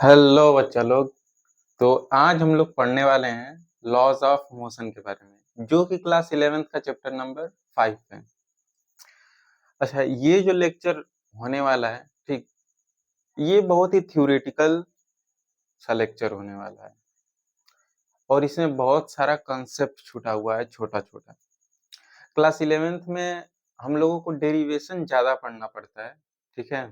Hello बच्चा लोग। तो आज हम लोग पढ़ने वाले हैं लॉज ऑफ मोशन के बारे में, जो कि क्लास 11th का चैप्टर नंबर 5 है। अच्छा, ये जो लेक्चर होने वाला है, ठीक, ये बहुत ही थ्योरेटिकल सा लेक्चर होने वाला है और इसमें बहुत सारा कंसेप्ट छूटा हुआ है, छोटा छोटा। क्लास 11th में हम लोगों को डेरिवेशन ज्यादा पढ़ना पड़ता है, ठीक है।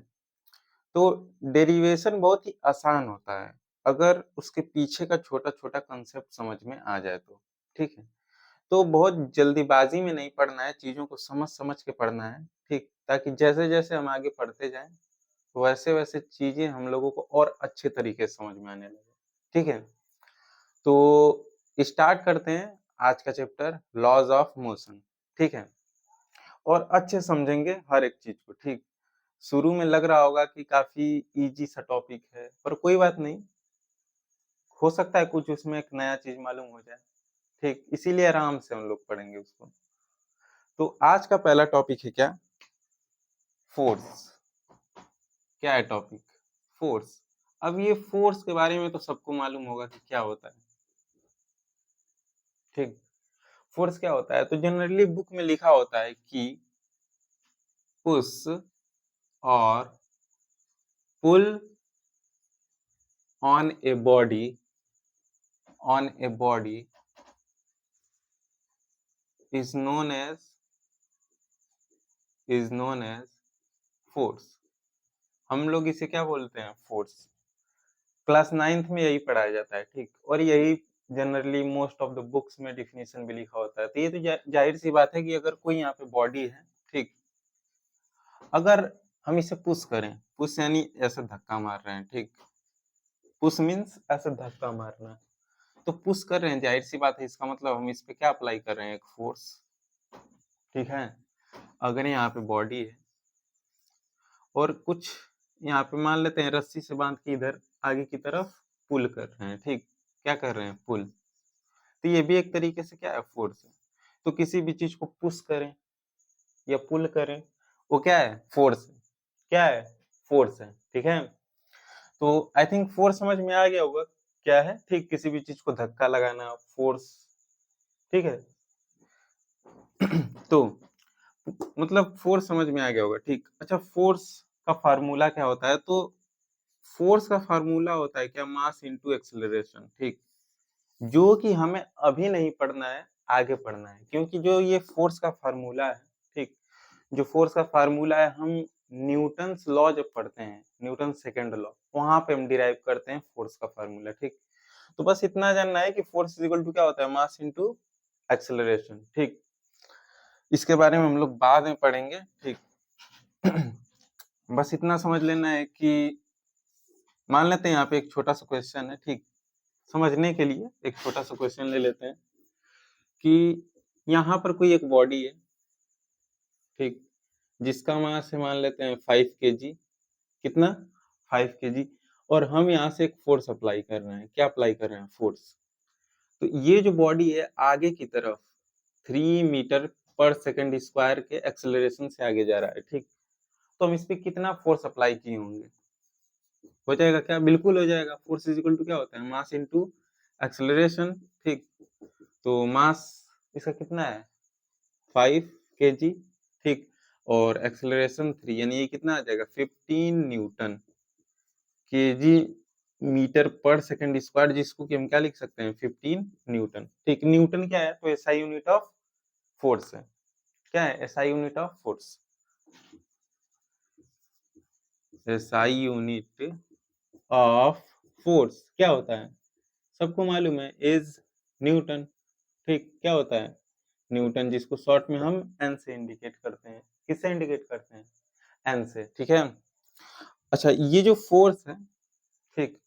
तो डेरिवेशन बहुत ही आसान होता है अगर उसके पीछे का छोटा छोटा कंसेप्ट समझ में आ जाए तो, ठीक है। तो बहुत जल्दीबाजी में नहीं पढ़ना है, चीजों को समझ समझ के पढ़ना है, ठीक, ताकि जैसे जैसे हम आगे पढ़ते जाएं वैसे वैसे चीजें हम लोगों को और अच्छे तरीके से समझ में आने लगे, ठीक है। तो स्टार्ट करते हैं आज का चैप्टर लॉज ऑफ मोशन, ठीक है। और अच्छे समझेंगे हर एक चीज को, ठीक। शुरू में लग रहा होगा कि काफी इजी सा टॉपिक है, पर कोई बात नहीं, हो सकता है कुछ उसमें एक नया चीज मालूम हो जाए, ठीक। इसीलिए आराम से हम लोग पढ़ेंगे उसको। तो आज का पहला टॉपिक है क्या? फोर्स। क्या है टॉपिक? फोर्स। अब ये फोर्स के बारे में तो सबको मालूम होगा कि क्या होता है, ठीक। फोर्स क्या होता है? तो जनरली बुक में लिखा होता है कि पुश और pull on a body, on a body is known as is known as force. हम लोग इसे क्या बोलते हैं? फोर्स। क्लास 9th में यही पढ़ाया जाता है, ठीक। और यही generally most of the books में डिफिनीशन भी लिखा होता है। तो ये तो जाहिर सी बात है कि अगर कोई यहाँ पे बॉडी है, ठीक, अगर हम इसे पुश करें, पुश यानी ऐसे धक्का मार रहे हैं, ठीक। पुश मीन्स ऐसे धक्का मारना। तो पुश कर रहे हैं, जाहिर सी बात है, इसका मतलब हम इस पे क्या अप्लाई कर रहे हैं? एक फोर्स, ठीक है। अगर यहाँ पे बॉडी है और कुछ यहाँ पे मान लेते हैं रस्सी से बांध के इधर आगे की तरफ पुल कर रहे हैं, ठीक। क्या कर रहे हैं? पुल। तो ये भी एक तरीके से क्या है? फोर्स है। तो किसी भी चीज को पुश करें या पुल करें, वो क्या है? फोर्स है। क्या है? फोर्स है, ठीक है। तो आई थिंक फोर्स समझ में आ गया होगा क्या है, ठीक। किसी भी चीज को धक्का लगाना, फोर्स, ठीक है। तो मतलब फोर्स समझ में आ गया होगा, ठीक। अच्छा, फोर्स का फार्मूला क्या होता है? तो फोर्स का फार्मूला होता है क्या? मास इनटू एक्सेलरेशन, ठीक। जो कि हमें अभी नहीं पढ़ना है, आगे पढ़ना है, क्योंकि जो ये फोर्स का फार्मूला है, ठीक, जो फोर्स का फार्मूला है, हम न्यूटन्स लॉ जब पढ़ते हैं, न्यूटन सेकंड लॉ, वहां पे हम डिराइव करते हैं फोर्स का फार्मूला, ठीक। तो बस इतना जानना है कि फोर्स इज इक्वल टू क्या होता है? मास इनटू एक्सेलरेशन, ठीक। इसके बारे में हम लोग बाद में पढ़ेंगे, ठीक। बस इतना समझ लेना है कि मान लेते हैं यहाँ पे एक छोटा सा क्वेश्चन है, ठीक। समझने के लिए एक छोटा सा क्वेश्चन ले लेते हैं कि यहाँ पर कोई एक बॉडी है, ठीक, जिसका मास है मान लेते हैं 5 kg। कितना? 5 kg। और हम यहाँ से एक फोर्स अप्लाई कर रहे हैं। क्या अप्लाई कर रहे हैं? फोर्स। तो ये जो बॉडी है आगे की तरफ 3 मीटर पर सेकंड स्क्वायर के एक्सेलरेशन से आगे जा रहा है, ठीक। तो हम इस पे कितना फोर्स अप्लाई किए होंगे? हो जाएगा क्या? बिल्कुल हो जाएगा। फोर्स इज इक्वल टू क्या होता है? मास इनटू एक्सेलरेशन, ठीक। तो मास इसका कितना है? 5 kg, ठीक। और एक्सेलरेशन 3, यानी ये कितना आ जाएगा? 15 न्यूटन केजी मीटर पर सेकंड स्क्वायर, जिसको कि हम क्या लिख सकते हैं? 15 न्यूटन, ठीक। न्यूटन क्या है? तो एसआई यूनिट ऑफ फोर्स है। क्या है? SI unit of force. SI unit of force क्या होता है? सबको मालूम है, इज न्यूटन, ठीक। क्या होता है? न्यूटन, जिसको शॉर्ट में हम एन से इंडिकेट करते हैं। किससे इंडिकेट करते हैं? एन से, ठीक है। अच्छा, ये जो फोर्स है, ठीक,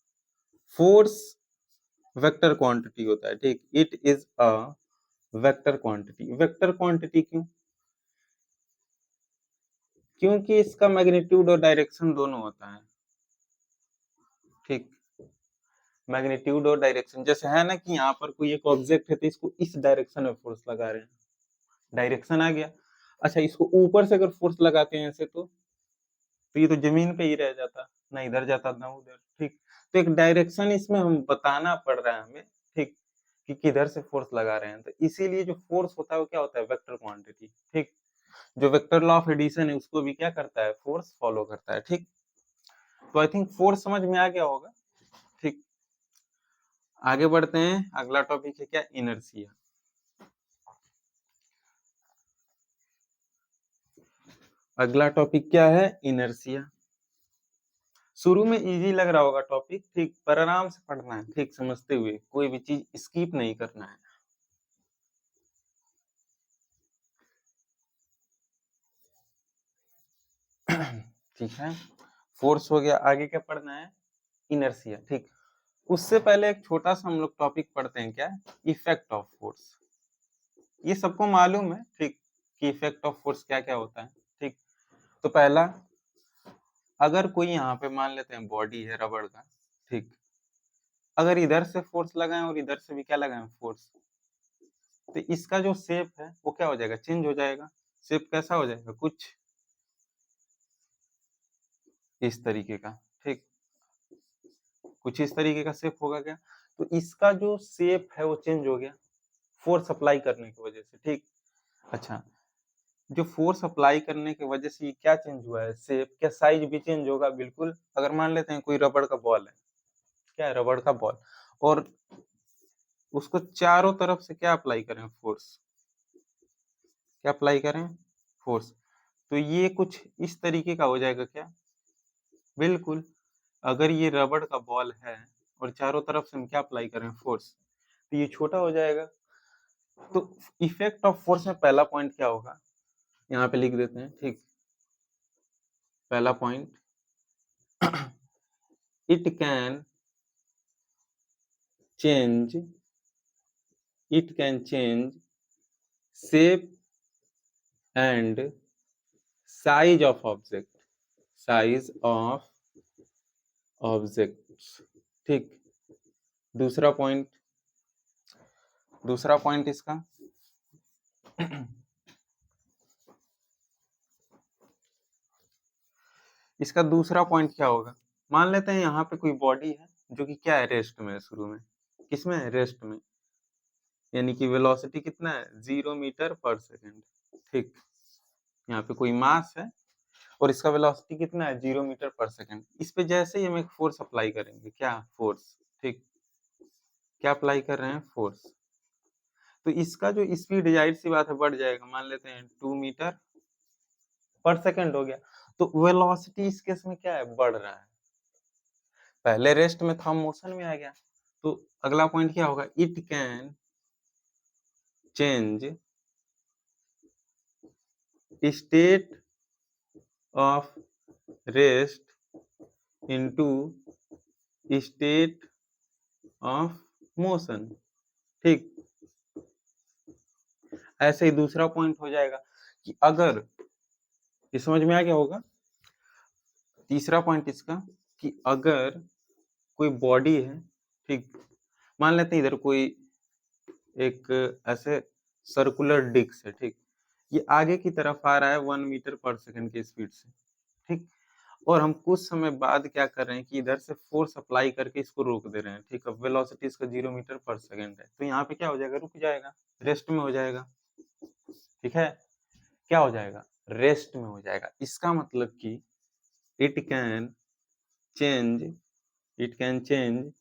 फोर्स वेक्टर क्वांटिटी होता है, ठीक। It is a vector quantity. Vector quantity क्यों? क्योंकि इसका मैग्नीट्यूड और डायरेक्शन दोनों होता है, ठीक। मैग्नीट्यूड और डायरेक्शन, जैसे है ना कि यहाँ पर कोई एक ऑब्जेक्ट है तो इसको इस डायरेक्शन में फोर्स लगा रहे हैं, डायरेक्शन आ गया। अच्छा, इसको ऊपर से अगर फोर्स लगाते हैं ऐसे, तो तो ये तो जमीन पे ही रह जाता, ना इधर जाता ना उधर, ठीक। तो एक डायरेक्शन इसमें हम बताना पड़ रहा है हमें, ठीक, कि किधर से फोर्स लगा रहे हैं। तो इसीलिए जो फोर्स होता है वो क्या होता है, वेक्टर क्वांटिटी, ठीक। जो वेक्टर लॉ ऑफ एडिशन है उसको भी क्या करता है, फोर्स फॉलो करता है, ठीक। तो आई थिंक फोर्स समझ में आ गया होगा, ठीक। आगे बढ़ते हैं, अगला टॉपिक है क्या, इनर्शिया। अगला टॉपिक क्या है, इनर्शिया। शुरू में इजी लग रहा होगा टॉपिक, ठीक, पर आराम से पढ़ना है, ठीक, समझते हुए, कोई भी चीज स्किप नहीं करना है। ठीक है, फोर्स हो गया, आगे क्या पढ़ना है, इनर्शिया, ठीक। उससे पहले एक छोटा सा हम लोग टॉपिक पढ़ते हैं, क्या, इफेक्ट ऑफ फोर्स। ये सबको मालूम है, ठीक, कि इफेक्ट ऑफ फोर्स क्या क्या होता है, ठीक। तो पहला, अगर कोई यहाँ पे मान लेते हैं बॉडी है रबड़ का, ठीक, अगर इधर से फोर्स लगाएं और इधर से भी क्या लगाएं, फोर्स, तो इसका जो शेप है वो क्या हो जाएगा, चेंज हो जाएगा। शेप कैसा हो जाएगा, कुछ इस तरीके का, ठीक, कुछ इस तरीके का शेप होगा क्या। तो इसका जो शेप है वो चेंज हो गया फोर्स अप्लाई करने की वजह से, ठीक। अच्छा, जो फोर्स अप्लाई करने की वजह से ये क्या चेंज हुआ है, शेप, क्या साइज भी चेंज होगा, बिल्कुल। अगर मान लेते हैं कोई रबड़ का बॉल है, क्या है, रबड़ का बॉल, और उसको चारों तरफ से क्या अप्लाई करें, फोर्स, क्या अप्लाई करें, फोर्स, तो ये कुछ इस तरीके का हो जाएगा क्या, बिल्कुल। अगर ये रबड़ का बॉल है और चारों तरफ से हम क्या अप्लाई करें, फोर्स, तो ये छोटा हो जाएगा। तो इफेक्ट ऑफ फोर्स में पहला पॉइंट क्या होगा, यहाँ पे लिख देते हैं, ठीक। पहला point, it can change, it can change shape and size of object, size of objects, ठीक। दूसरा पॉइंट, दूसरा पॉइंट इसका इसका दूसरा पॉइंट क्या होगा, मान लेते हैं यहाँ पे कोई बॉडी है जो कि क्या है, रेस्ट में है, शुरू में किसमें है, रेस्ट में, यानी कि वेलोसिटी कितना है, 0 मीटर पर सेकेंड, ठीक। यहाँ पे कोई मास है और इसका वेलोसिटी कितना है, 0 मीटर पर सेकेंड। इस पे जैसे ही हम एक फोर्स अप्लाई करेंगे, क्या, फोर्स, ठीक, क्या अप्लाई कर रहे हैं, फोर्स, तो इसका जो स्पीड जाहिर सी बात है बढ़ जाएगा, मान लेते हैं 2 मीटर पर सेकेंड हो गया। तो वेलोसिटी इस केस में क्या है, बढ़ रहा है, पहले रेस्ट में था, मोशन में आ गया। तो अगला पॉइंट क्या होगा, it can change state of rest into state of motion, ठीक। ऐसे ही दूसरा पॉइंट हो जाएगा कि अगर, ये समझ में आ गया होगा। तीसरा पॉइंट इसका, कि अगर कोई बॉडी है, ठीक, मान लेते हैं इधर कोई एक ऐसे सर्कुलर डिस्क है, ठीक, ये आगे की तरफ आ रहा है 1 मीटर पर सेकंड की स्पीड से, ठीक, और हम कुछ समय बाद क्या कर रहे हैं कि इधर से फोर्स अप्लाई करके इसको रोक दे रहे हैं, ठीक। अब वेलोसिटी इसका 0 मीटर पर सेकंड है, तो यहाँ पे क्या हो जाएगा, रुक जाएगा, रेस्ट में हो जाएगा, ठीक है, क्या हो जाएगा, रेस्ट में हो जाएगा। इसका मतलब कि it can change, it can change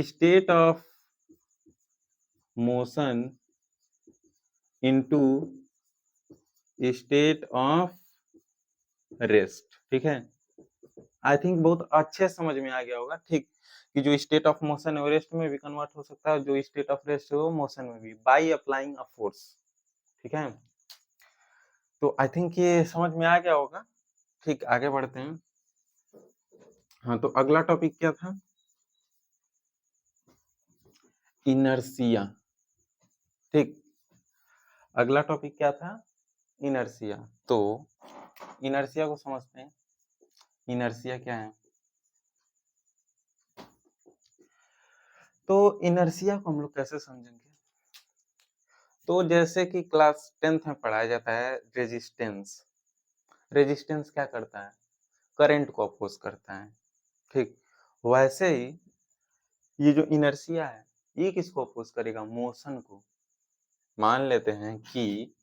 state of motion into state of rest, ठीक है। आई थिंक बहुत अच्छे समझ में आ गया होगा, ठीक, कि जो स्टेट ऑफ मोशन है वो रेस्ट में भी कन्वर्ट हो सकता है, जो स्टेट ऑफ रेस्ट है वो मोशन में भी, बाय अप्लाइंग अ फोर्स, ठीक है। तो आई थिंक ये समझ में आ गया होगा, ठीक। आगे बढ़ते हैं। हाँ, तो अगला टॉपिक क्या था, इनर्शिया, ठीक। अगला टॉपिक क्या था, इनर्शिया। तो इनर्शिया को समझते हैं, इनर्शिया क्या है। तो इनर्शिया को हम लोग कैसे समझेंगे, तो जैसे कि क्लास 10th में पढ़ाया जाता है रेजिस्टेंस। रेजिस्टेंस क्या करता है, करंट को अपोज करता है, ठीक। वैसे ही ये जो इनर्शिया है, ये किसको अपोज करेगा? मोशन को। मान लेते हैं कि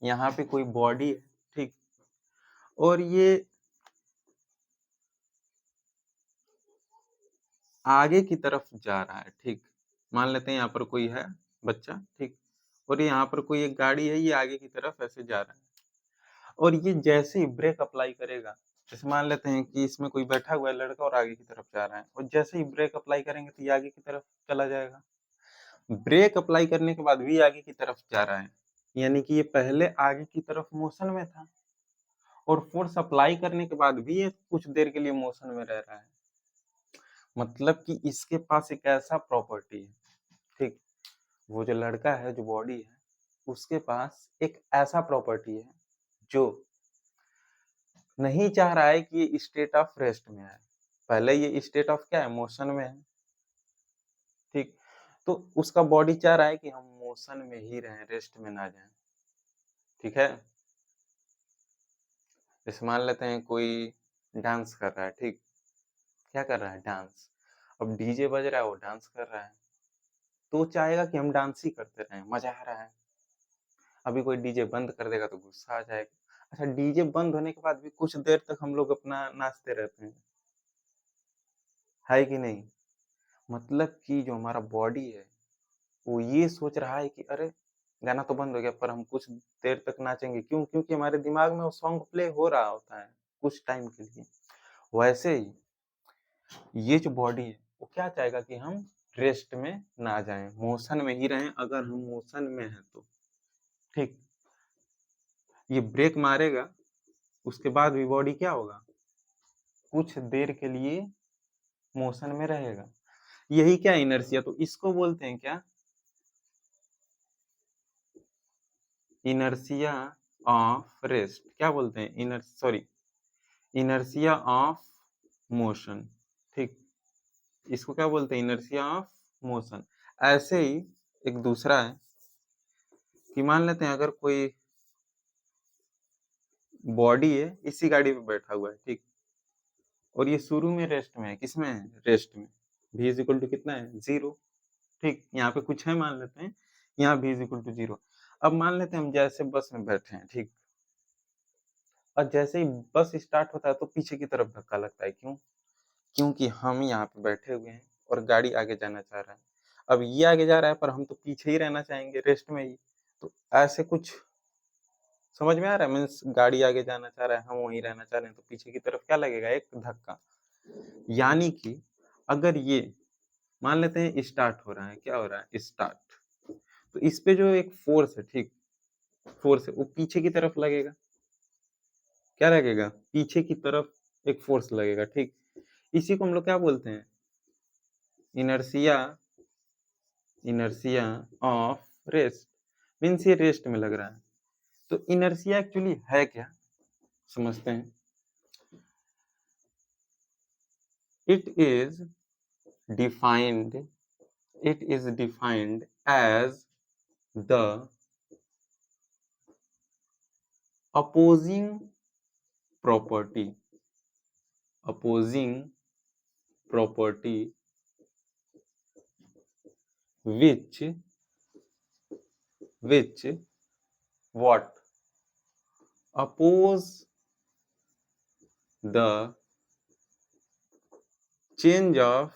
यहाँ पे कोई बॉडी है, ठीक, और ये आगे की तरफ जा रहा है, ठीक। मान लेते हैं यहाँ पर कोई है बच्चा, ठीक, और यहाँ पर कोई एक गाड़ी है, ये आगे की तरफ ऐसे जा रहा है, और ये जैसे ही ब्रेक अप्लाई करेगा, जैसे मान लेते हैं कि इसमें कोई बैठा हुआ है लड़का और आगे की तरफ जा रहा है, और जैसे ही ब्रेक अप्लाई करेंगे तो ये आगे की तरफ चला जाएगा। ब्रेक अप्लाई करने के बाद भी आगे की तरफ जा रहा है, यानी कि ये पहले आगे की तरफ मोशन में था, और फोर्स अप्लाई करने के बाद भी ये कुछ देर के लिए मोशन में रह रहा है। मतलब कि इसके पास एक ऐसा प्रॉपर्टी है, ठीक, वो जो लड़का है, जो बॉडी है, उसके पास एक ऐसा प्रॉपर्टी है जो नहीं चाह रहा है कि ये स्टेट ऑफ रेस्ट में आए। पहले ये स्टेट ऑफ क्या है? मोशन में है, ठीक। तो उसका बॉडी चाह रहा है कि हम मोशन में ही रहें, रेस्ट में ना जाएं, ठीक है। जैसे मान लेते हैं कोई डांस कर रहा है, ठीक, क्या कर रहा है? डांस। अब डीजे बज रहा है, वो डांस कर रहा है, तो वो चाहेगा कि हम डांस ही करते रहें, मजा आ रहा है। अभी कोई डीजे बंद कर देगा तो गुस्सा आ जाएगा। अच्छा, डीजे बंद होने के बाद भी कुछ देर तक हम लोग अपना नाचते रहते हैं, है कि नहीं? मतलब कि जो हमारा बॉडी है, वो ये सोच रहा है कि अरे गाना तो बंद हो गया, पर हम कुछ देर तक नाचेंगे। क्यों? क्योंकि हमारे दिमाग में वो सॉन्ग प्ले हो रहा होता है कुछ टाइम के लिए। वैसे ही ये जो बॉडी है, वो क्या चाहेगा कि हम रेस्ट में ना जाएं, मोशन में ही रहें। अगर हम मोशन में हैं तो, ठीक। ये ब्रेक मारेगा, उसके बाद भी बॉडी क्या होगा? कुछ देर के लिए मोशन में रहेगा। यही क्या इनर्शिया, तो इसको बोलते हैं क्या? Inertia of rest. क्या बोलते हैं? इनर्शिया ऑफ मोशन, ठीक। इसको क्या बोलते हैं? Inertia of motion. ऐसे ही एक दूसरा है कि मान लेते हैं अगर कोई बॉडी है, इसी गाड़ी पे बैठा हुआ है, ठीक, और ये शुरू में रेस्ट में है। किसमें है? रेस्ट में। v इज इक्वल टू कितना है? 0, ठीक। यहाँ पे कुछ है मान लेते हैं, यहाँ v इज इक्वल टू 0। अब मान लेते हैं हम जैसे बस में बैठे हैं, ठीक, और जैसे ही बस स्टार्ट होता है तो पीछे की तरफ धक्का लगता है। क्यों? क्योंकि हम यहाँ पे बैठे हुए हैं और गाड़ी आगे जाना चाह रहा है। अब ये आगे जा रहा है, पर हम तो पीछे ही रहना चाहेंगे, रेस्ट में ही। तो ऐसे कुछ समझ में आ रहा है? मीन्स गाड़ी आगे जाना चाह रहा है, हम वहीं रहना चाह रहे हैं, तो पीछे की तरफ क्या लगेगा? एक धक्का। यानी कि अगर ये मान लेते हैं स्टार्ट हो रहा है, क्या हो रहा है? स्टार्ट। तो इस पे जो एक फोर्स है, ठीक, फोर्स है, वो पीछे की तरफ लगेगा। क्या लगेगा? पीछे की तरफ एक फोर्स लगेगा, ठीक। इसी को हम लोग क्या बोलते हैं? Inertia inertia of rest. Means ये रेस्ट में लग रहा है। तो इनर्शिया एक्चुअली है क्या, समझते हैं। It is defined it is defined as the opposing property opposing property which what oppose the change of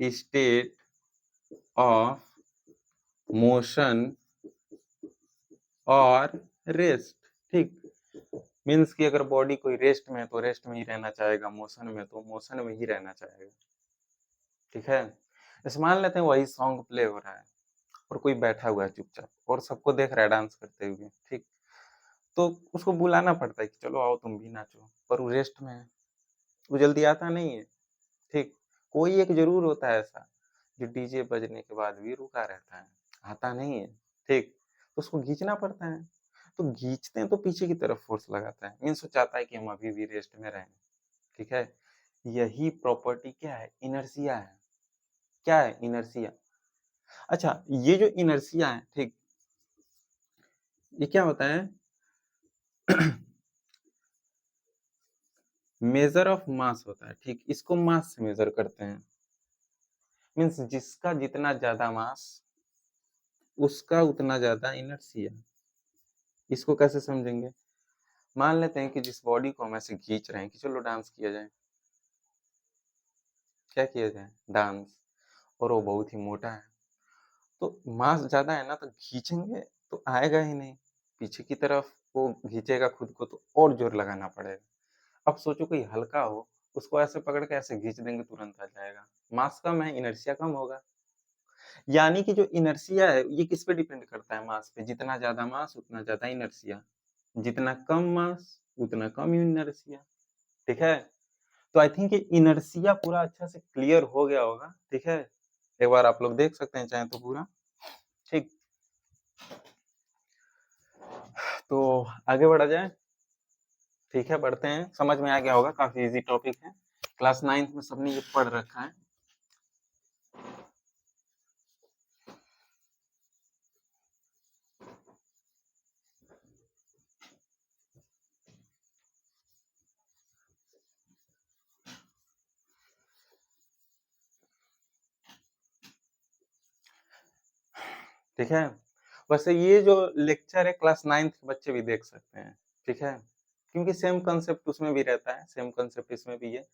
state of motion और रेस्ट, ठीक। मीन्स कि अगर बॉडी कोई रेस्ट में है तो रेस्ट में ही रहना चाहेगा, मोशन में तो मोशन में ही रहना चाहेगा, ठीक है। जैसे मान लेते हैं वही सॉन्ग प्ले हो रहा है और कोई बैठा हुआ है चुपचाप और सबको देख रहा है डांस करते हुए, ठीक। तो उसको बुलाना पड़ता है कि चलो आओ तुम भी नाचो, पर वो रेस्ट में है, वो जल्दी आता नहीं है, ठीक। कोई एक जरूर होता है ऐसा जो डीजे बजने के बाद भी रुका रहता है, आता नहीं है, ठीक। तो उसको खींचना पड़ता है। तो खींचते हैं तो पीछे की तरफ फोर्स लगाता है, मीन्स वो चाहता है कि हम अभी भी रेस्ट में रहें, ठीक है। यही प्रॉपर्टी क्या है? इनर्शिया है। क्या है? इनर्शिया। अच्छा, ये जो इनर्शिया है, ठीक, ये क्या होता है? मेजर ऑफ मास होता है, ठीक, इसको मास से मेजर करते हैं। मीन्स जिसका जितना ज्यादा मास उसका उतना ज्यादा इनर्शिया। इसको कैसे समझेंगे? मान लेते हैं कि जिस बॉडी को हम ऐसे खींच रहे हैं कि चलो डांस किया जाए, क्या किया जाए? डांस। और वो बहुत ही मोटा है, तो मास ज्यादा है ना, तो खींचेंगे तो आएगा ही नहीं, पीछे की तरफ वो खींचेगा खुद को, तो और जोर लगाना पड़ेगा। अब सोचो कोई हल्का हो, उसको ऐसे पकड़ के ऐसे खींच देंगे, तुरंत आ जाएगा। मास कम है, इनर्शिया कम होगा। यानी कि जो इनर्शिया है ये किस पे डिपेंड करता है? मास पे। जितना ज्यादा मास उतना ज्यादा इनर्शिया, जितना कम मास उतना कम इनर्शिया। ठीक है, तो आई थिंक ये इनर्शिया पूरा अच्छा से क्लियर हो गया होगा। ठीक है, एक बार आप लोग देख सकते हैं चाहे तो पूरा। ठीक, तो आगे बढ़ा जाए। ठीक है, बढ़ते हैं। समझ में आ गया होगा, काफी इजी टॉपिक है, क्लास 9th में सबने ये पढ़ रखा है। ठीक है, वैसे ये जो लेक्चर है क्लास 9th के बच्चे भी देख सकते हैं। ठीक है, क्योंकि सेम कंसेप्ट उसमें भी रहता है, सेम कंसेप्ट इसमें भी है।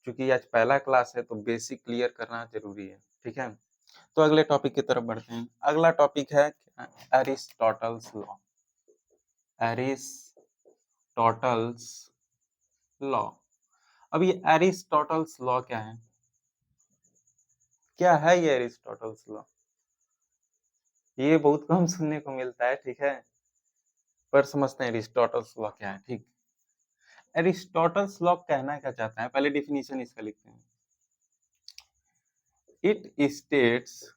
क्योंकि आज पहला क्लास है तो बेसिक क्लियर करना जरूरी है। ठीक है, तो अगले टॉपिक की तरफ बढ़ते हैं। अगला टॉपिक है एरिस्टोटल्स लॉ। Aristotle's law. अब ये एरिस्टोटल्स लॉ क्या है? क्या है ये एरिस्टोटल्स लॉ? ये बहुत कम सुनने को मिलता है। ठीक है, पर समझते हैं एरिस्टोटल्स लॉ क्या है। ठीक, एरिस्टोटल्स लॉ कहना क्या चाहता है, पहले डिफिनीशन इसका लिखते हैं। It states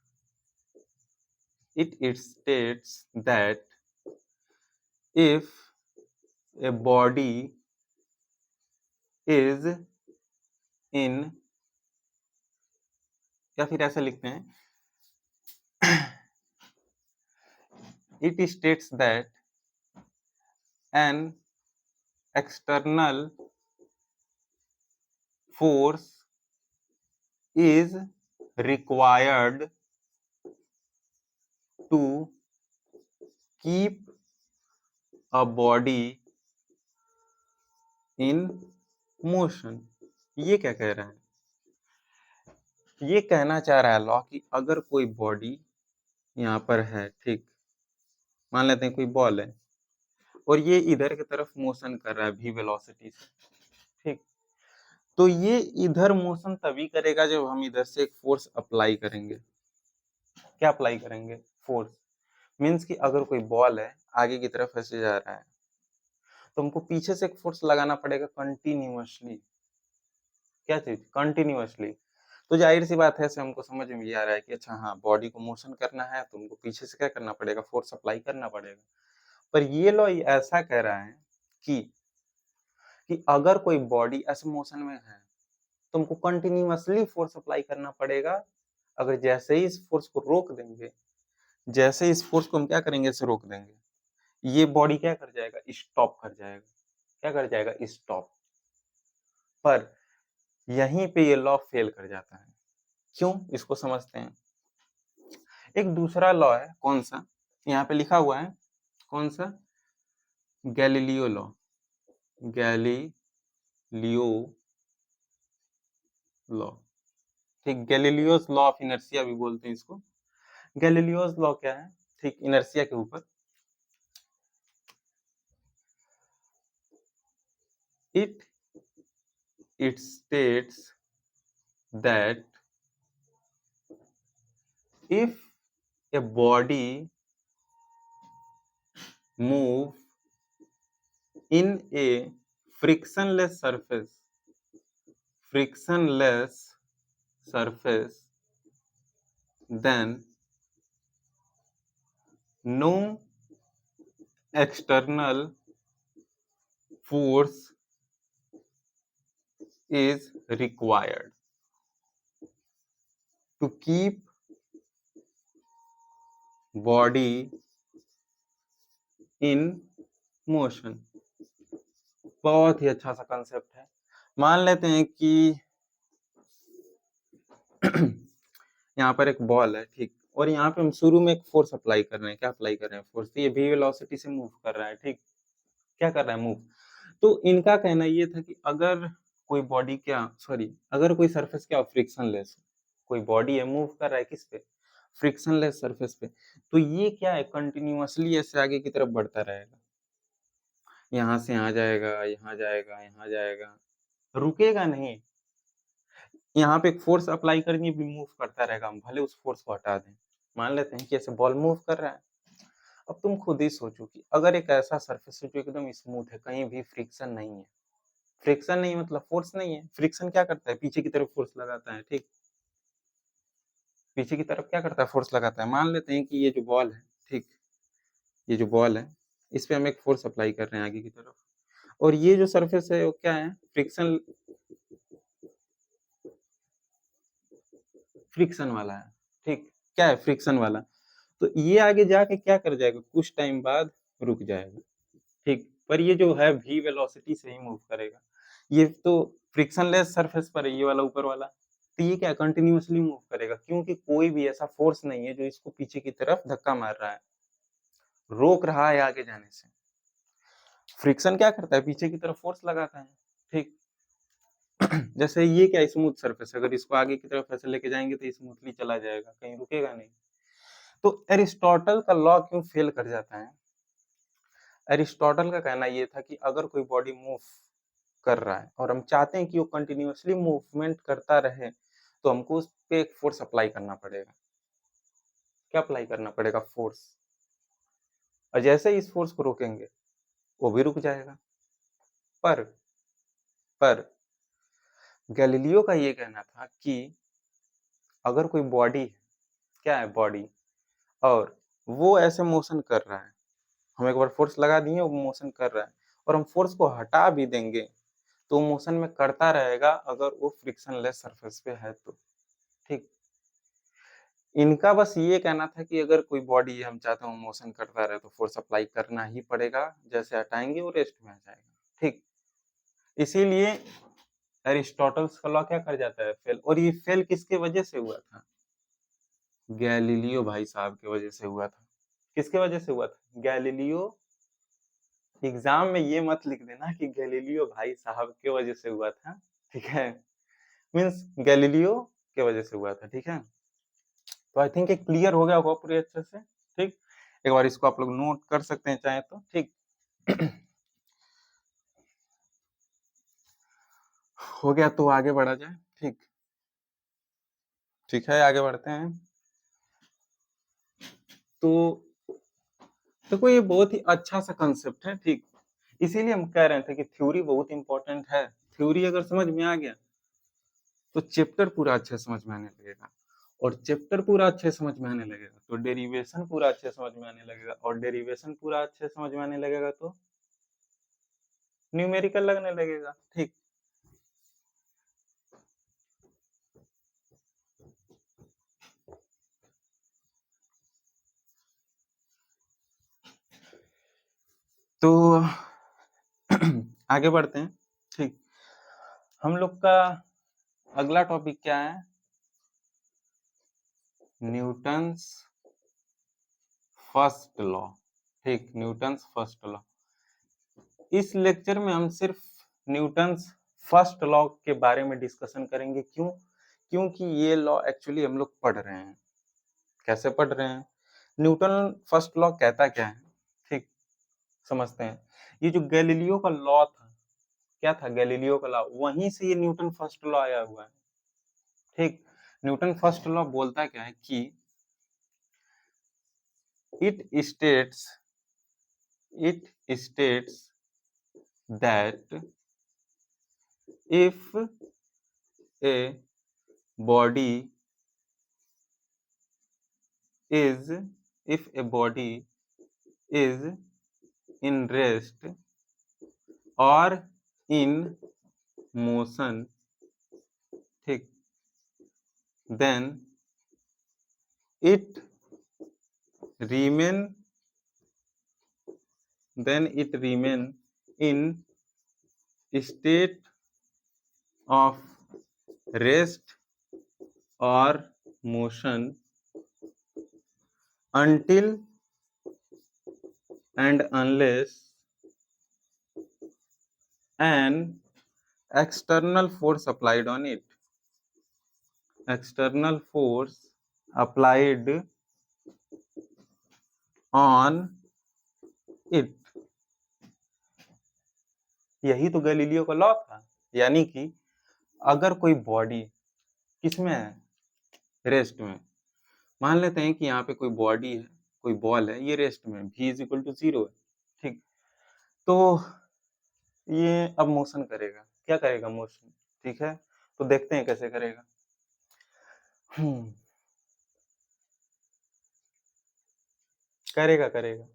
that if a body is in, या फिर ऐसा लिखते हैं, it states that an external force is required to keep a body in motion। ये क्या कह रहा है? ये कहना चाह रहा है लॉ कि अगर कोई बॉडी यहाँ पर है, ठीक, मान लेते हैं कोई बॉल है और ये इधर की तरफ मोशन कर रहा है v वेलोसिटी से। ठीक, तो ये इधर मोशन तभी करेगा जब हम इधर से एक फोर्स अप्लाई करेंगे। क्या अप्लाई करेंगे? फोर्स। मीन्स कि अगर कोई बॉल है आगे की तरफ ऐसे जा रहा है, तो हमको पीछे से एक फोर्स लगाना पड़ेगा कंटिन्यूअसली। क्या चीज? कंटिन्यूअसली। तो जाहिर सी बात है, ऐसे हमको समझ में भी आ रहा है कि अच्छा हाँ, बॉडी को मोशन करना है तो हमको पीछे से क्या करना पड़ेगा? फोर्स अप्लाई करना पड़ेगा। पर ये लॉ ऐसा कह रहा है कि अगर कोई बॉडी ऐसे मोशन में है तो हमको कंटिन्यूअसली फोर्स अप्लाई करना पड़ेगा। अगर जैसे ही इस फोर्स को रोक देंगे, जैसे इस फोर्स को हम क्या करेंगे, इसे रोक देंगे, ये बॉडी क्या कर जाएगा? स्टॉप कर जाएगा। क्या कर जाएगा? स्टॉप। पर यहीं पे ये लॉ फेल कर जाता है। क्यों? इसको समझते हैं। एक दूसरा लॉ है, कौन सा? यहाँ पे लिखा हुआ है, कौन सा? Galileo law. Galileo law. ठीक, गैलीलियोस लॉ ऑफ इनर्शिया भी बोलते हैं इसको। गैलीलियोस लॉ क्या है? ठीक, इनर्शिया के ऊपर। it states that if a body move in a frictionless surface, then no external force is required to keep body in motion। बहुत ही अच्छा सा कंसेप्ट है। मान लेते हैं कि यहाँ पर एक बॉल है, ठीक, और यहाँ पे हम शुरू में एक फोर्स अप्लाई कर रहे हैं। क्या अप्लाई कर रहे हैं? फोर्स। तो ये v वेलोसिटी से मूव कर रहा है, ठीक, क्या कर रहा है? मूव। तो इनका कहना ये था कि अगर कोई बॉडी क्या सॉरी अगर कोई सरफेस क्या फ्रिक्शनलेस, कोई बॉडी है मूव कर रहा है किस पे? फ्रिक्शनलेस सरफेस पे, तो ये क्या है? कंटिन्यूअसली ऐसे आगे की तरफ बढ़ता रहेगा, यहाँ से यहाँ जाएगा, यहाँ जाएगा, यहाँ जाएगा, रुकेगा नहीं। यहाँ पे एक फोर्स अप्लाई करेंगे भी मूव करता रहेगा, हम भले उस फोर्स को हटा दें। मान लेते हैं कि ऐसे बॉल मूव कर रहा है। अब तुम खुद ही सोचो कि अगर एक ऐसा सरफेस है जो एकदम स्मूथ है, कहीं भी फ्रिक्शन नहीं है, फ्रिक्शन नहीं मतलब फोर्स नहीं है, फ्रिक्शन क्या करता है? पीछे की तरफ फोर्स लगाता है, ठीक, पीछे की तरफ क्या करता है? फोर्स लगाता है। मान लेते हैं कि ये जो बॉल है, ठीक, ये जो बॉल है, इस पे हम एक फोर्स अप्लाई कर रहे हैं आगे की तरफ, और ये जो सरफेस है वो क्या है? फ्रिक्शन, फ्रिक्शन वाला है, ठीक, क्या है? फ्रिक्शन वाला। तो ये आगे जाके क्या कर जाएगा? कुछ टाइम बाद रुक जाएगा, ठीक, पर ये जो है v वेलोसिटी से ही मूव करेगा। ये तो फ्रिक्शनलेस सरफेस पर है, ये वाला ऊपर वाला, तो ये क्या कंटिन्यूअसली मूव करेगा, क्योंकि कोई भी ऐसा फोर्स नहीं है जो इसको पीछे की तरफ धक्का मार रहा है, रोक रहा है आगे जाने से। फ्रिक्शन क्या करता है? पीछे की तरफ फोर्स लगाता है, ठीक। जैसे ये क्या स्मूथ सरफेस, अगर इसको आगे की तरफ ऐसे लेके जाएंगे तो स्मूथली चला जाएगा, कहीं रुकेगा नहीं। तो एरिस्टोटल का लॉ क्यों फेल कर जाता है? एरिस्टोटल का कहना ये था कि अगर कोई बॉडी मूव कर रहा है और हम चाहते हैं कि वो कंटिन्यूअसली मूवमेंट करता रहे, तो हमको उस पे एक फोर्स अप्लाई करना पड़ेगा। क्या अप्लाई करना पड़ेगा? फोर्स। और जैसे ही इस फोर्स को रोकेंगे, वो भी रुक जाएगा। पर पर गैलीलियो का ये कहना था कि अगर कोई बॉडी है, क्या है? बॉडी, और वो ऐसे मोशन कर रहा है, हम एक बार फोर्स लगा दिए, वो मोशन कर रहा है, और हम फोर्स को हटा भी देंगे तो मोशन में करता रहेगा अगर वो फ्रिक्शनलेस सरफेस पे है तो, ठीक। इनका बस ये कहना था कि अगर कोई बॉडी है, हम चाहते हैं मोशन करता रहे, तो फोर्स अप्लाई करना ही पड़ेगा, जैसे हटाएंगे वो रेस्ट में आ जाएगा, ठीक। इसीलिए एरिस्टोटल्स का लॉ क्या कर जाता है? फेल। और ये फेल किसके वजह से हुआ था? गैलीलियो भाई साहब की वजह से हुआ था। किसके वजह से हुआ था? गैलीलियो। एग्जाम में ये मत लिख देना कि गैलीलियो भाई साहब के वजह से हुआ था, ठीक है, मीन्स गैलीलियो के वजह से हुआ था, ठीक है। तो आई थिंक एक क्लियर हो गया होगा पूरे अच्छे से, ठीक। एक बार इसको आप लोग नोट कर सकते हैं चाहे तो, ठीक। हो गया तो आगे बढ़ा जाए, ठीक, ठीक है, आगे बढ़ते हैं। तो देखो ये बहुत ही अच्छा सा कंसेप्ट है, ठीक, इसीलिए हम कह रहे थे कि थ्योरी बहुत इंपॉर्टेंट है। थ्योरी अगर समझ में आ गया तो चैप्टर पूरा अच्छे समझ में आने लगेगा, और चैप्टर पूरा अच्छे समझ में आने लगेगा तो डेरिवेशन पूरा अच्छे समझ में आने लगेगा, और डेरिवेशन पूरा अच्छे समझ में आने लगेगा तो न्यूमेरिकल लगने लगेगा, ठीक। तो आगे बढ़ते हैं, ठीक। हम लोग का अगला टॉपिक क्या है? न्यूटन्स फर्स्ट लॉ, ठीक, न्यूटन्स फर्स्ट लॉ। इस लेक्चर में हम सिर्फ न्यूटन्स फर्स्ट लॉ के बारे में डिस्कशन करेंगे। क्यों? क्योंकि ये लॉ एक्चुअली हम लोग पढ़ रहे हैं। कैसे पढ़ रहे हैं? न्यूटन फर्स्ट लॉ कहता क्या है, ठीक, समझते हैं। ये जो गैलीलियो का लॉ था, क्या था? गैलीलियो का लॉ, वहीं से ये न्यूटन फर्स्ट लॉ आया हुआ है, ठीक। न्यूटन फर्स्ट लॉ बोलता क्या है कि it states that if a body is if a body is in rest or in motion, ठीक, then it remain in state of rest or motion until and unless an external force applied on it. External force applied on it. यही तो Galileo का law था। यानी कि अगर कोई body किसमें है, रेस्ट में, मान लेते हैं कि यहाँ पे कोई बॉडी है, कोई बॉल है, ये रेस्ट में, v इज इक्वल टू 0 है, ठीक। तो ये अब मोशन करेगा, क्या करेगा, मोशन, ठीक है। तो देखते हैं कैसे करेगा। करेगा करेगा,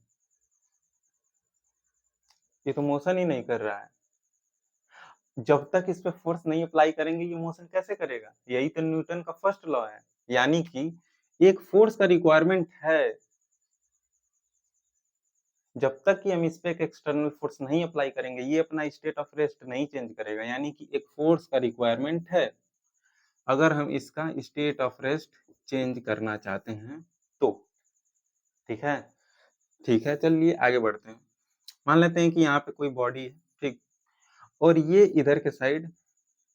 ये तो मोशन ही नहीं कर रहा है। जब तक इस पे फोर्स नहीं अप्लाई करेंगे ये मोशन कैसे करेगा? यही तो न्यूटन का फर्स्ट लॉ है। यानी कि एक फोर्स का रिक्वायरमेंट है, जब तक कि हम इस पे एक एक्सटर्नल फोर्स नहीं अप्लाई करेंगे ये अपना स्टेट ऑफ रेस्ट नहीं चेंज करेगा। यानी कि एक फोर्स का रिक्वायरमेंट है, अगर हम इसका स्टेट ऑफ रेस्ट चेंज करना चाहते हैं तो, ठीक है। ठीक है, चलिए आगे बढ़ते हैं। मान लेते हैं कि यहाँ पे कोई बॉडी है, ठीक, और ये इधर के साइड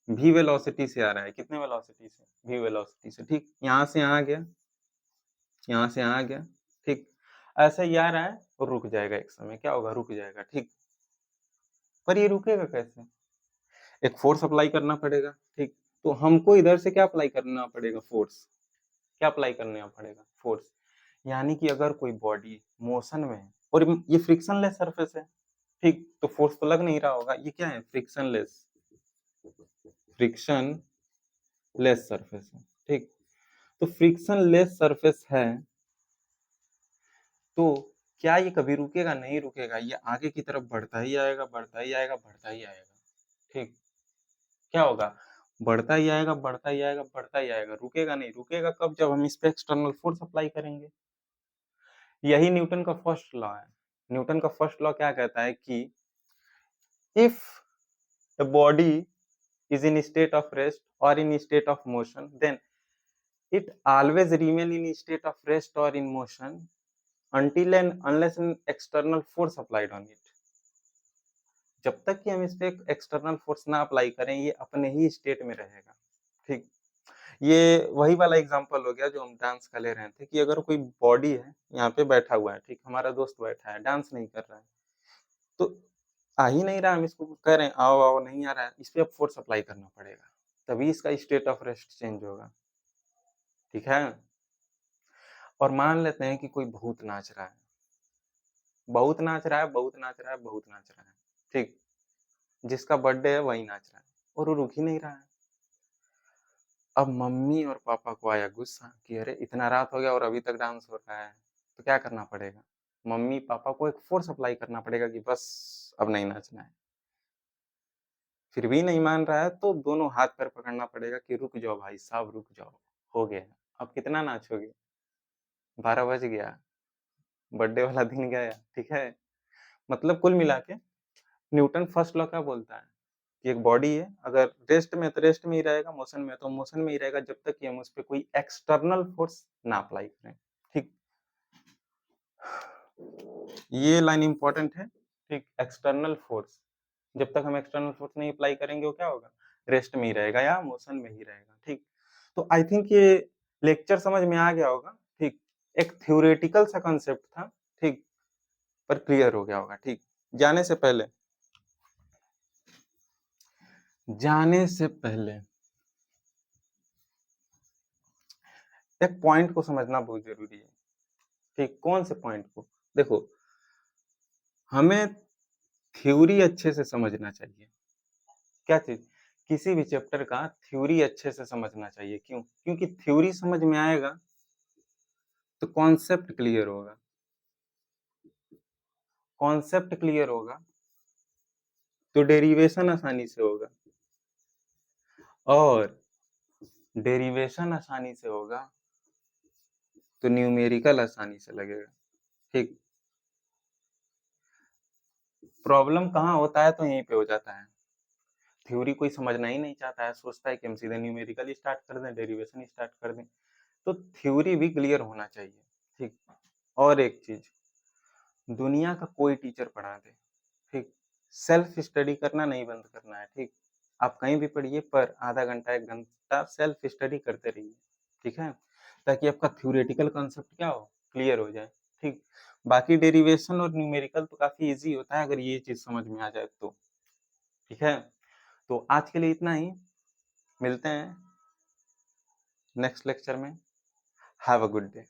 v वेलोसिटी से आ रहा है। कितने वेलोसिटी से? v वेलोसिटी से, ठीक। यहाँ से यहाँ गया, यहाँ से यहाँ गया, ठीक। ऐसे ही आ रहा है और रुक जाएगा, एक समय क्या होगा, रुक जाएगा, ठीक। पर ये रुकेगा कैसे? एक फोर्स अप्लाई करना पड़ेगा, ठीक। तो हमको इधर से क्या अप्लाई करना पड़ेगा, फोर्स। क्या अप्लाई करना पड़ेगा, फोर्स। यानी कि अगर कोई बॉडी मोशन में है और ये फ्रिक्शनलेस सरफेस है, ठीक, तो फोर्स तो लग नहीं रहा होगा। ये क्या है, फ्रिक्शनलेस, फ्रिक्शन लेस सरफेस है, ठीक। तो फ्रिक्शन लेस सरफेस है तो क्या ये कभी रुकेगा? नहीं रुकेगा, ये आगे की तरफ बढ़ता ही आएगा, बढ़ता ही आएगा, बढ़ता ही आएगा, ठीक। क्या होगा, बढ़ता ही आएगा, बढ़ता ही आएगा, बढ़ता ही आएगा, रुकेगा नहीं। रुकेगा कब? जब हम इस पे एक्सटर्नल फोर्स अप्लाई करेंगे। यही न्यूटन का फर्स्ट लॉ है। न्यूटन का फर्स्ट लॉ क्या कहता है कि if the body is in state of rest or in state of motion, then it always remain in state of rest or in motion until and unless an external force applied on it. जब तक कि हम इस पे external force ना apply करें ये अपने ही स्टेट में रहेगा, ठीक। ये वही वाला एग्जांपल हो गया जो हम डांस का ले रहे थे कि अगर कोई बॉडी है यहाँ पे बैठा हुआ है, ठीक, हमारा दोस्त बैठा है, डांस नहीं कर रहा है, तो आ ही नहीं रहा, हम इसको कह रहे हैं आओ आओ, नहीं आ रहा है, इस पे अब फोर्स अप्लाई करना पड़ेगा, तभी इसका स्टेट ऑफ रेस्ट चेंज होगा, ठीक है। और मान लेते हैं कि कोई बहुत नाच रहा है, बहुत नाच रहा है, बहुत नाच रहा है, बहुत नाच रहा है, ठीक। जिसका बर्थडे है वही नाच रहा है और वो रुक ही नहीं रहा है। अब मम्मी और पापा को आया गुस्सा कि अरे इतना रात हो गया और अभी तक डांस हो रहा है, तो क्या करना पड़ेगा? मम्मी पापा को एक फोर्स अप्लाई करना पड़ेगा कि बस अब नहीं नाचना है। फिर भी नहीं मान रहा है तो दोनों हाथ पैर पकड़ना पड़ेगा कि रुक जाओ भाई साहब, रुक जाओ, हो गया, अब कितना नाचोगे, 12 बज गया, बर्थडे वाला दिन गया, ठीक है। मतलब कुल मिला के न्यूटन फर्स्ट लॉ क्या बोलता है कि एक बॉडी है, अगर रेस्ट में है तो रेस्ट में ही रहेगा, मोशन में है तो मोशन में ही रहेगा, जब तक कि हम उस पे कोई एक्सटर्नल फोर्स ना अप्लाई करें, ठीक। ये लाइन इंपॉर्टेंट है, ठीक। एक्सटर्नल फोर्स, जब तक हम एक्सटर्नल फोर्स नहीं अप्लाई करेंगे वो क्या होगा, रेस्ट में ही रहेगा या मोशन में ही रहेगा, ठीक। तो आई थिंक ये लेक्चर समझ में आ गया होगा, ठीक। एक थ्योरेटिकल सा कंसेप्ट था, ठीक, पर क्लियर हो गया होगा, ठीक। जाने से पहले एक पॉइंट को समझना बहुत जरूरी है, ठीक। कौन से पॉइंट को? देखो, हमें थ्योरी अच्छे से समझना चाहिए। क्या चीज? किसी भी चैप्टर का थ्योरी अच्छे से समझना चाहिए। क्यों? क्योंकि थ्योरी समझ में आएगा तो कॉन्सेप्ट क्लियर होगा, कॉन्सेप्ट क्लियर होगा तो डेरिवेशन आसानी से होगा, और डेरिवेशन आसानी से होगा तो न्यूमेरिकल आसानी से लगेगा, ठीक। प्रॉब्लम कहाँ होता है? तो यहीं पे हो जाता है। थ्योरी कोई समझना ही नहीं चाहता है, सोचता है कि हम सीधे न्यूमेरिकल स्टार्ट कर दें, डेरिवेशन स्टार्ट कर दें। तो थ्योरी भी क्लियर होना चाहिए, ठीक। और एक चीज, दुनिया का कोई टीचर पढ़ा दे, ठीक, सेल्फ स्टडी करना नहीं बंद करना है, ठीक। आप कहीं भी पढ़िए पर आधा घंटा 1 घंटा सेल्फ स्टडी करते रहिए, ठीक है, ताकि आपका थ्योरेटिकल कॉन्सेप्ट क्या हो, क्लियर हो जाए, ठीक। बाकी डेरिवेशन और न्यूमेरिकल तो काफी इजी होता है अगर ये चीज समझ में आ जाए तो, ठीक है। तो आज के लिए इतना ही, मिलते हैं नेक्स्ट लेक्चर में। Have a good day.